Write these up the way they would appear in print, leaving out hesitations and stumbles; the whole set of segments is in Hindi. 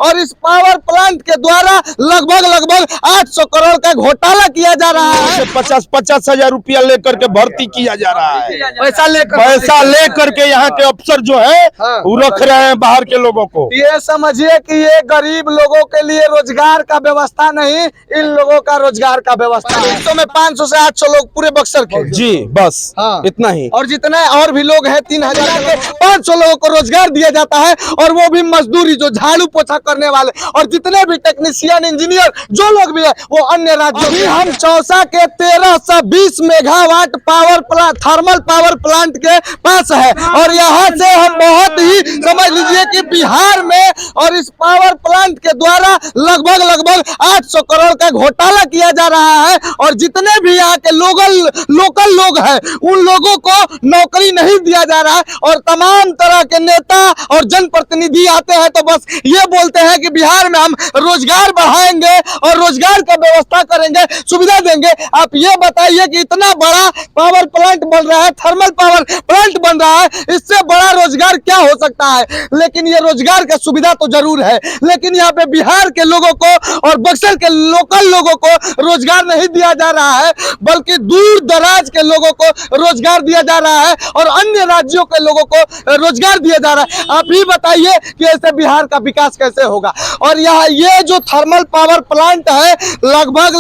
और इस पावर प्लांट के द्वारा लगभग 800 करोड़ का घोटाला किया जा रहा है। 50,000 रुपया लेकर के भर्ती किया जा रहा है। पैसा लेकर के यहाँ के अफसर जो है वो रख रहे हैं बाहर के लोगों को। ये समझिए कि ये गरीब लोगों के लिए रोजगार का व्यवस्था नहीं, इन लोगों का रोजगार का व्यवस्था है। तो में 500 से 800 लोग पूरे बक्सर के जी बस इतना ही। और जितने और भी लोग हैं 3000 के 500 लोगों को रोजगार दिया जाता है, और वो भी मजदूरी, जो झाड़ू पोछा करने वाले और जितने भी टेक्नीशियन, इंजीनियर जो लोग भी है वो अन्य राज्यों में। हम चौसा के 1320 megawatt power plant, thermal power plant के पास है, और यहाँ से हम बहुत ही समझ लीजिए कि बिहार में और इस पावर प्लांट के द्वारा लगभग 800 करोड़ का घोटाला किया जा रहा है। और जितने भी यहाँ के लोकल लोग हैं उन लोगों को नौकरी नहीं दिया जा रहा है, और तमाम तरह के नेता और जनप्रतिनिधि आते हैं तो बस ये बोलते हैं कि बिहार में हम रोजगार बढ़ाएंगे और रोजगार का व्यवस्था करेंगे, सुविधा देंगे। आप ये बताइए कि इतना बड़ा पावर प्लांट बन रहा है, थर्मल पावर प्लांट बन रहा है, इससे बड़ा रोजगार क्या हो सकता है। लेकिन ये रोजगार का सुविधा तो जरूर है, लेकिन यहाँ पे बिहार के लोगों को और बक्सर के लोकल लोगों को रोजगार नहीं दिया जा रहा है, बल्कि दूर दराज के लोगों को रोजगार दिया जा रहा है और अन्य राज्यों के लोगों को रोजगार दिया जा रहा है। आप ही बताइए कि ऐसे बिहार का विकास कैसे होगा। और यहाँ ये जो थर्मल पावर प्लांट है, लगभग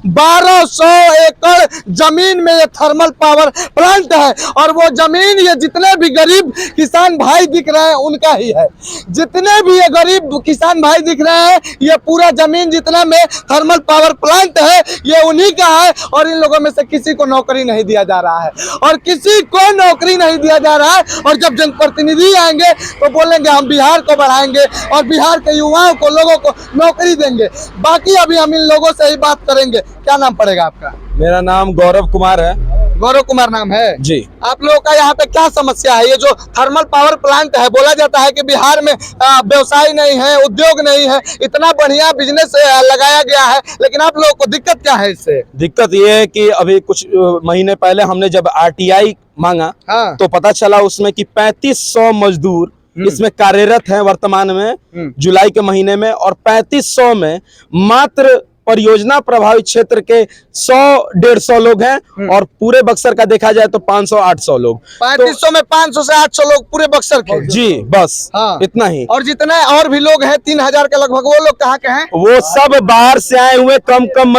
1200 एकड़ जमीन में ये थर्मल पावर प्लांट है, और वो जमीन ये जितने भी गरीब किसान भाई दिख रहे हैं उनका ही है। जितने भी ये गरीब किसान भाई दिख रहे हैं, ये पूरा जमीन जितना में थर्मल पावर प्लांट है ये उन्हीं का है, और इन लोगों में से किसी को नौकरी नहीं दिया जा रहा है, और किसी को नौकरी नहीं दिया जा रहा है। और जब जनप्रतिनिधि आएंगे तो बोलेंगे हम बिहार को बढ़ाएंगे और बिहार के युवाओं को, लोगों को नौकरी देंगे। बाकी अभी हम इन लोगों से ही बात करेंगे। क्या नाम पड़ेगा आपका? मेरा नाम गौरव कुमार है। गौरव कुमार नाम है जी। आप लोगों का यहाँ पे क्या समस्या है? ये जो थर्मल पावर प्लांट है, बोला जाता है कि बिहार में व्यवसाय नहीं है, उद्योग नहीं है, इतना बढ़िया बिजनेस लगाया गया है, लेकिन आप लोगों को दिक्कत क्या है इससे? दिक्कत ये है कि अभी कुछ महीने पहले हमने जब RTI मांगा तो पता चला उसमें कि 3500 मजदूर इसमें कार्यरत हैं वर्तमान में जुलाई के महीने में, और 3500 में मात्र परियोजना प्रभावित क्षेत्र के 100-150 लोग हैं, और पूरे बक्सर का देखा जाए तो 500-800 लोग। 3500 में 500 से 800 लोग पूरे बक्सर के? जी बस इतना ही। और जितने और भी लोग हैं 3000 के लगभग, वो लोग कहाँ के हैं? वो सब बाहर से आए हुए कम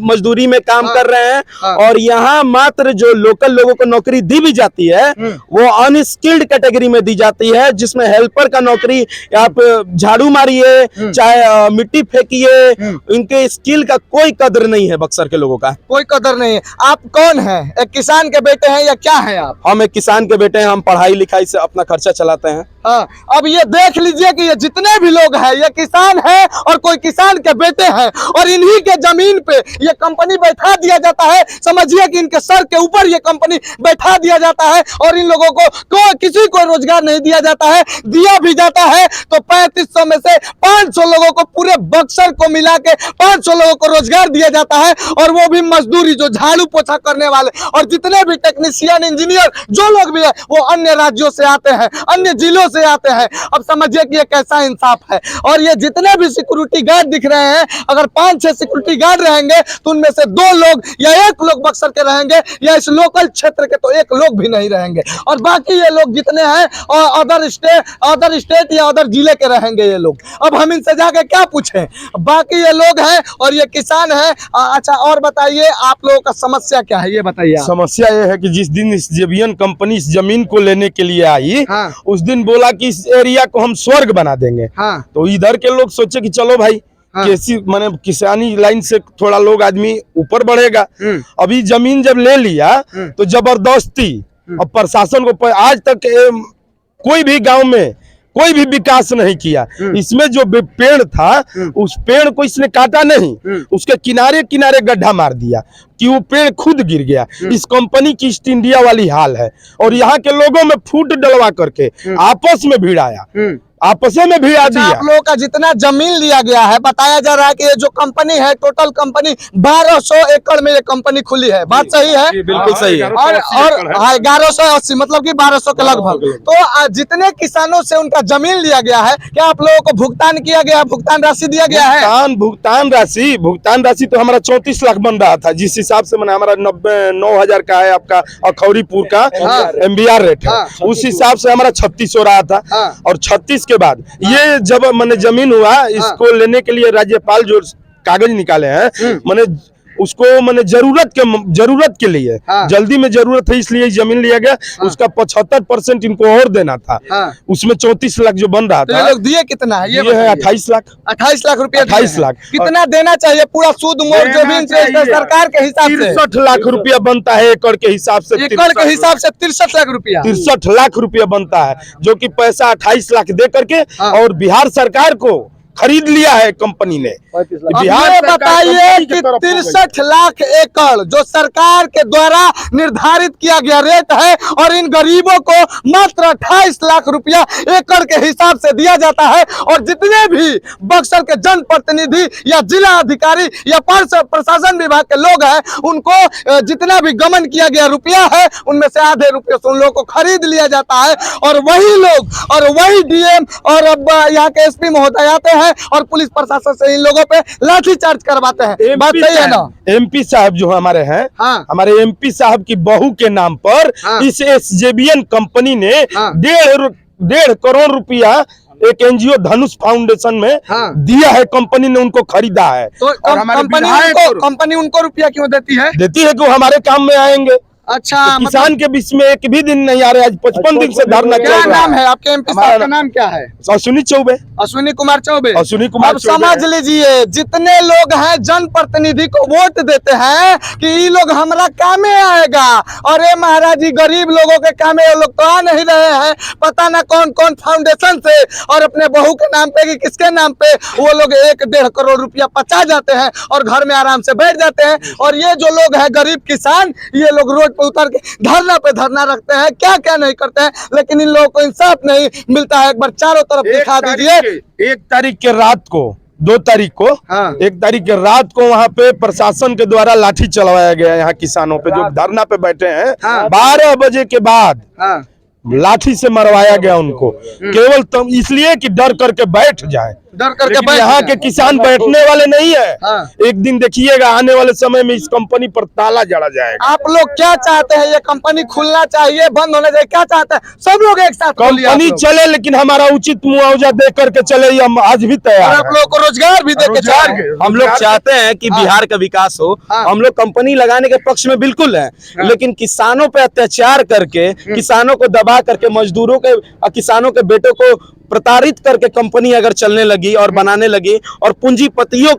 मजदूरी में काम कर रहे हैं, और यहाँ मात्र जो लोकल लोगों को नौकरी दी भी जाती है वो अनस्किल्ड कैटेगरी में दी जाती है, जिसमें हेल्पर का नौकरी, आप झाड़ू मारिए चाहे मिट्टी फेंकिए, इनके स्किल का कोई कदर नहीं है। बक्सर के लोगों का कोई कदर नहीं है। आप कौन हैं? एक किसान के बेटे हैं या क्या हैं आप? हम एक किसान के बेटे हैं, हम पढ़ाई लिखाई से अपना खर्चा चलाते हैं। हाँ, अब ये देख लीजिए कि ये जितने भी लोग हैं ये किसान हैं और कोई किसान के बेटे हैं, और इन्हीं के जमीन पे ये कंपनी बैठा दिया जाता है। समझिए कि इनके सर के ऊपर ये कंपनी बैठा दिया जाता है, और इन लोगों को किसी को रोजगार नहीं दिया जाता है। दिया भी जाता है तो 3500 में से 500 लोगों को, पूरे बक्सर को मिला के 500 लोगों को रोजगार दिया जाता है, और वो भी मजदूरी, जो झाड़ू पोछा करने वाले और जितने भी टेक्नीशियन, इंजीनियर जो लोग भी है वो अन्य राज्यों से आते हैं, अन्य जिलों से आते हैं। अब समझिए कि ये कैसा इंसाफ है। और ये जितने भी सिक्योरिटी गार्ड दिख रहे हैं, अगर 5-6 सिक्योरिटी गार्ड रहेंगे तो उनमें से 2 लोग या 1 लोग बक्सर के रहेंगे, या इस लोकल क्षेत्र के तो 1 लोग भी नहीं रहेंगे, और बाकी ये लोग जितने हैं और अदर स्टेट या अदर जिले के रहेंगे ये लोग। अब हम इनसे जाके क्या पूछें? बाकी ये लोग हैं और ये किसान है। अच्छा, और बताइए आप लोगों का समस्या क्या है, ये बताइए। समस्या ये है कि जिस दिन इस जेबियन कंपनी इस जमीन को लेने के लिए आई, उस दिन बोला कि इस एरिया को हम स्वर्ग बना देंगे। तो इधर के लोग सोचे कि चलो भाई कैसी माने किसानी लाइन से थोड़ा लोग आदमी ऊपर बढ़ेगा। अभी जमीन जब ले लिया तो जबरदस्ती, अब प्रशासन को आज तक कोई भी गांव में कोई भी विकास नहीं किया। इसमें जो पेड़ था उस पेड़ को इसने काटा नहीं, उसके किनारे किनारे गड्ढा मार दिया कि वो पेड़ खुद गिर गया। इस कंपनी की ईस्ट इंडिया वाली हाल है। और यहाँ के लोगों में फूट डलवा करके आपस में भिड़ाया आपस में भिड़ा दिया। आप लोगों का जितना जमीन लिया गया है, बताया जा रहा है कि ये जो कंपनी है, टोटल कंपनी 1200 एकड़ में ये कंपनी खुली है, बात सही है? बिल्कुल सही है। और 1180 मतलब कि 1200 के लगभग। तो जितने किसानों से उनका जमीन लिया गया है, क्या आप लोगों को भुगतान किया गया है, भुगतान राशि दिया गया है? भुगतान राशि तो हमारा 34 लाख बन रहा था, जिस हिसाब से मैंने हमारा 9,000 का है आपका अखौरीपुर का MBR रेट है, उस हिसाब से हमारा 36 हो रहा था। और 36 के बाद ये जब मैंने जमीन हुआ, इसको लेने के लिए राज्यपाल जो कागज निकाले हैं, मैंने उसको मैंने जरूरत के लिए जल्दी में जरूरत है इसलिए जमीन लिया गया। उसका 75% इनको और देना था। उसमें 34 लाख जो बन रहा था, ये लोग दिए कितना है? ये है 28 लाख। 28 लाख रुपया। 28 लाख कितना देना चाहिए? पूरा सूद मोड़ जो भी इंटरेस्ट है सरकार के हिसाब से 63 लाख रुपया बनता है एकड़ के हिसाब से। एकड़ के हिसाब से 63 लाख रुपया। 63 लाख रुपया बनता है, जो कि पैसा 28 लाख दे करके और बिहार सरकार को खरीद लिया है कंपनी ने। बिहार बताइए कि 63 लाख एकड़ जो सरकार के द्वारा निर्धारित किया गया रेट है, और इन गरीबों को मात्र 28 लाख रुपया एकड़ के हिसाब से दिया जाता है। और जितने भी बक्सर के जनप्रतिनिधि या जिला अधिकारी या प्रशासन विभाग के लोग हैं, उनको जितना भी गमन किया गया रुपया है, उनमें से आधे रुपये से उन लोगों को खरीद लिया जाता है। और वही लोग और वही DM और अब यहाँ के SP महोदय आते हैं और पुलिस प्रशासन से इन लोगों पे लाठीचार्ज करवाते हैं। बात सही है ना? MP साहब जो हमारे हैं, हमारे MP साहब की बहू के नाम पर इस SJVN कंपनी ने 1.5 करोड़ रुपया एक NGO धनुष फाउंडेशन में दिया है। कंपनी ने उनको खरीदा है। तो कंपनी उनको रुपया क्यों देती है? कि वो हमारे काम में आएंगे। अच्छा, तो किसान के बीच में एक भी दिन नहीं आ रहे। आज 55 दिन से धरना चल रहा है। क्या नाम है आपके MP साहब का? नाम क्या है? अश्विनी चौबे। अश्विनी कुमार चौबे। अश्विनी कुमार अब समझ लीजिए, जितने लोग हैं जनप्रतिनिधि को वोट देते हैं कि ये लोग हमारा कामे आएगा, और ये महाराज जी गरीब लोगों के कामे लोग तो आ नहीं रहे हैं। पता ना कौन कौन फाउंडेशन से और अपने बहू के नाम पे कि किसके नाम पे वो लोग 1.5 करोड़ रुपया पचा जाते हैं और घर में आराम से बैठ जाते हैं। और ये जो लोग हैं गरीब किसान, ये लोग रोड पे उतर के धरना पे धरना रखते हैं, क्या क्या नहीं करते हैं, लेकिन इन लोगों को इंसाफ नहीं मिलता है। एक बार चारों तरफ दिखा दीजिए। 1 तारीख के रात को, 2 तारीख को, 1 तारीख के रात को वहाँ पे प्रशासन के द्वारा लाठी चलवाया गया। यहाँ किसानों पे जो धरना पे बैठे हैं, 12 बजे के बाद लाठी से मरवाया गया उनको, केवल इसलिए कि डर करके बैठ जाए। डर करके बैठ यहाँ के किसान बैठने वाले नहीं है। एक दिन देखिएगा आने वाले समय में इस कंपनी पर ताला जड़ा जाएगा। आप लोग क्या चाहते हैं? ये कंपनी खुलना चाहिए, बंद होना चाहिए, क्या चाहते हैं? सब लोग एक साथ कंपनी चले, लेकिन हमारा उचित मुआवजा दे करके चले, हम आज भी तैयार हैं। आप लोगों को रोजगार भी दे के हम लोग चाहते हैं कि बिहार का विकास हो। हम लोग कंपनी लगाने के पक्ष में बिल्कुल है, लेकिन किसानों पे अत्याचार करके, किसानों को दबा करके, मजदूरों के, किसानों के बेटों को प्रताड़ित करके कंपनी अगर चलने लगी और बनाने लगी, और पूंजीपतियों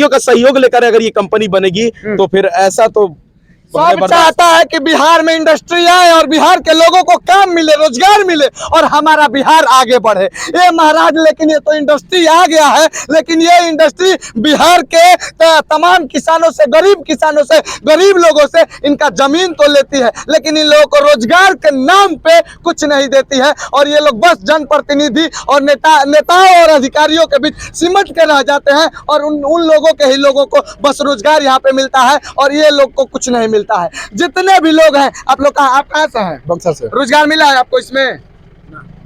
का सहयोग लेकर अगर ये कंपनी बनेगी, तो फिर ऐसा तो सब चाहता है कि बिहार में इंडस्ट्री आए और बिहार के लोगों को काम मिले, रोजगार मिले और हमारा बिहार आगे बढ़े। ये महाराज, लेकिन ये तो इंडस्ट्री आ गया है, लेकिन ये इंडस्ट्री बिहार के तमाम किसानों से, गरीब किसानों से, गरीब लोगों से इनका जमीन तो लेती है, लेकिन इन लोगों को रोजगार के नाम पे कुछ नहीं देती है। और ये लोग बस जनप्रतिनिधि और नेताओं और अधिकारियों के बीच सिमट के रह जाते हैं, और उन लोगों के ही लोगों को बस रोजगार यहाँ पे मिलता है, और ये लोग को कुछ नहीं मिलता है। जितने भी लोग हैं, आप लोग आप कहाँ से हैं? बक्सर से। रोजगार मिला है आपको इसमें?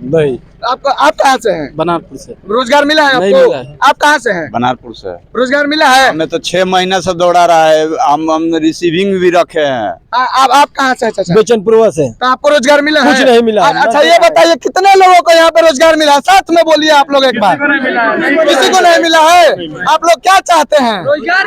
नहीं। आपको, आप कहाँ से हैं? बनारपुर से। रोजगार मिला है आपको? मिला है। आप कहाँ से हैं? बनारपुर से। रोजगार मिला है? हमने तो 6 महीने से दौड़ा रहा है। हम रिसीविंग भी रखे हैं। आप कहाँ से? बेचनपुर से। तो आपको रोजगार मिला है? कुछ नहीं मिला। अच्छा, ये बताइए कितने लोगों को यहाँ पे रोजगार मिला? साथ में बोलिए आप लोग एक बार। किसी को नहीं मिला है? आप लोग क्या चाहते हैं? रोजगार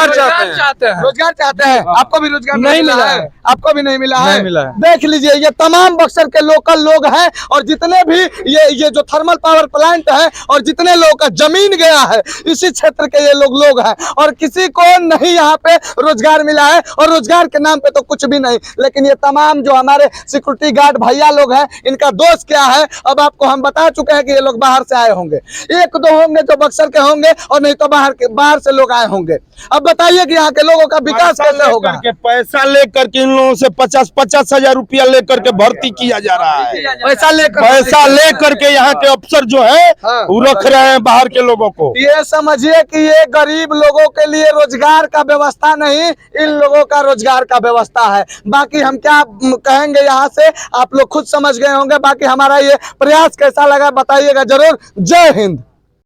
चाहते हैं। रोजगार चाहते हैं। आपको भी रोजगार नहीं मिला है? आपको भी नहीं मिला है? नहीं मिला है। देख लीजिए, ये तमाम बक्सर के लोकल लोग हैं, और जितने जितने भी ये जो थर्मल पावर प्लांट है और जितने लोगों का जमीन गया है इसी क्षेत्र के ये लोग हैं और किसी को नहीं यहाँ पे रोजगार मिला है और रोजगार के नाम पे तो कुछ भी नहीं। लेकिन ये तमाम जो हमारे सिक्योरिटी गार्ड भैया लोग हैं इनका दोष क्या है अब आपको हम बता चुके हैं कि ये लोग बाहर से आए होंगे, एक दो होंगे जो बक्सर के होंगे और नहीं तो बाहर से लोग आए होंगे। अब बताइए कि यहाँ के लोगों का विकास कैसे होगा? पैसा लेकर के इन लोगों से 50-50 हजार रुपया लेकर के भर्ती किया जा रहा है। पैसा लेकर के यहाँ के अफसर जो है वो रख रहे हैं बाहर के लोगों को। ये समझिए कि ये गरीब लोगों के लिए रोजगार का व्यवस्था नहीं, इन लोगों का रोजगार का व्यवस्था है। बाकी हम क्या कहेंगे यहाँ से आप लोग खुद समझ गए होंगे। बाकी हमारा ये प्रयास कैसा लगा बताइएगा जरूर। जय हिंद।